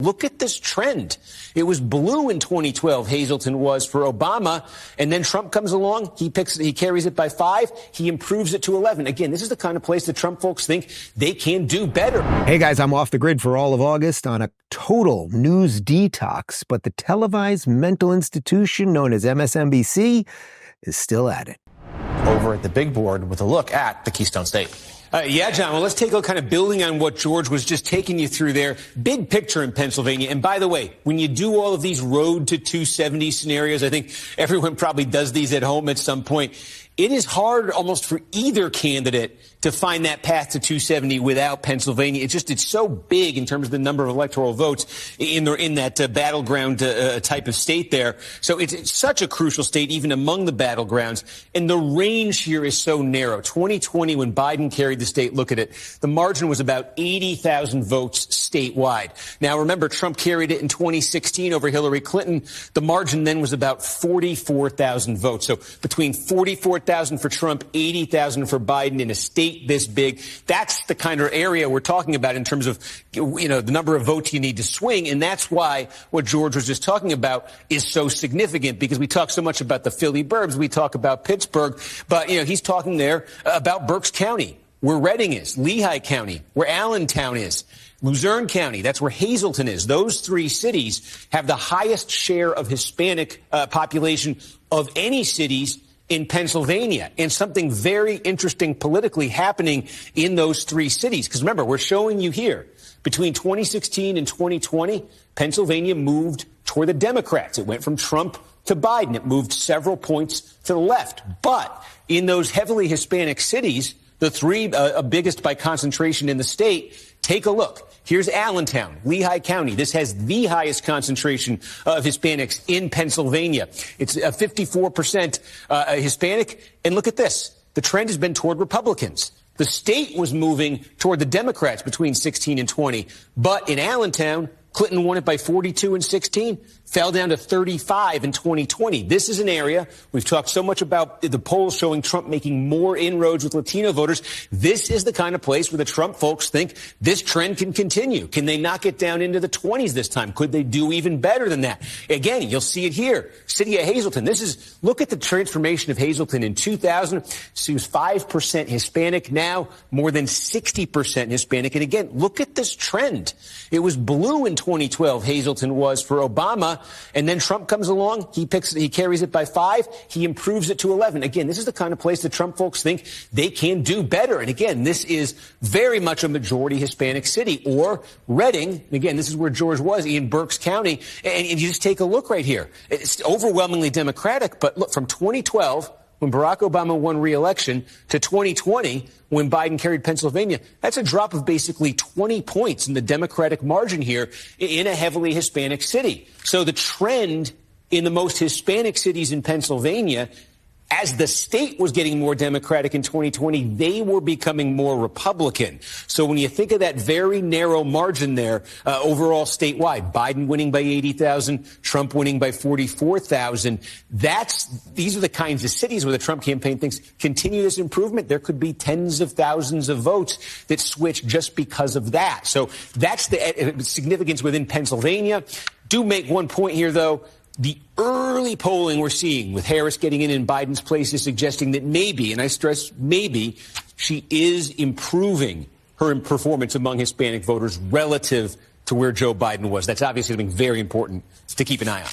Look at this trend. It was blue in 2012, Hazleton was for Obama, and then Trump comes along, he carries it by 5, he improves it to 11. Again, this is the kind of place that Trump folks think they can do better. Hey guys, I'm off the grid for all of August on a total news detox, but the televised mental institution known as MSNBC is still at it. Over at the big board with a look at the Keystone State. Yeah, John, well, let's take a look, kind of building on what George was just taking you through there. Big picture in Pennsylvania. And by the way, when you do all of these road to 270 scenarios, I think everyone probably does these at home at some point. It is hard almost for either candidate to find that path to 270 without Pennsylvania. It's so big in terms of the number of electoral votes in that battleground type of state there. So it's such a crucial state, even among the battlegrounds. And the range here is so narrow. 2020, when Biden carried the state, look at it. The margin was about 80,000 votes statewide. Now, remember, Trump carried it in 2016 over Hillary Clinton. The margin then was about 44,000 votes. So between 44,000 for Trump, 80,000 for Biden in a state this big. That's the kind of area we're talking about in terms of, the number of votes you need to swing. And that's why what George was just talking about is so significant, because we talk so much about the Philly burbs. We talk about Pittsburgh, but, he's talking there about Berks County, where Reading is, Lehigh County, where Allentown is, Luzerne County, that's where Hazleton is. Those 3 cities have the highest share of Hispanic population of any cities in Pennsylvania, and something very interesting politically happening in those 3 cities. Because remember, we're showing you here, between 2016 and 2020, Pennsylvania moved toward the Democrats. It went from Trump to Biden. It moved several points to the left. But in those heavily Hispanic cities, the 3 biggest by concentration in the state, take a look. Here's Allentown, Lehigh County. This has the highest concentration of Hispanics in Pennsylvania. It's 54% Hispanic. And look at this. The trend has been toward Republicans. The state was moving toward the Democrats between 16 and 20. But in Allentown, Clinton won it by 42 in 16, fell down to 35 in 2020. This is an area we've talked so much about, the polls showing Trump making more inroads with Latino voters. This is the kind of place where the Trump folks think this trend can continue. Can they knock it down into the 20s this time? Could they do even better than that? Again, you'll see it here. City of Hazleton. Look at the transformation of Hazleton in 2000. She was 5% Hispanic, now more than 60% Hispanic. And again, look at this trend. It was blue in 2012, Hazleton was for Obama, and then Trump comes along, he carries it by 5, he improves it to 11. Again, this is the kind of place that Trump folks think they can do better. And again, this is very much a majority Hispanic city. Or Reading, again, this is where George was, in Berks County, and you just take a look right here. It's overwhelmingly Democratic, but look, from 2012, when Barack Obama won re-election, to 2020, when Biden carried Pennsylvania, that's a drop of basically 20 points in the Democratic margin here in a heavily Hispanic city. So the trend in the most Hispanic cities in Pennsylvania, as the state was getting more Democratic in 2020, they were becoming more Republican. So when you think of that very narrow margin there, overall statewide, Biden winning by 80,000, Trump winning by 44,000, these are the kinds of cities where the Trump campaign thinks continue this improvement. There could be tens of thousands of votes that switch just because of that. So that's the significance within Pennsylvania. Do make one point here, though. The early polling we're seeing with Harris getting in Biden's place is suggesting that maybe, and I stress maybe, she is improving her performance among Hispanic voters relative to where Joe Biden was. That's obviously something very important to keep an eye on.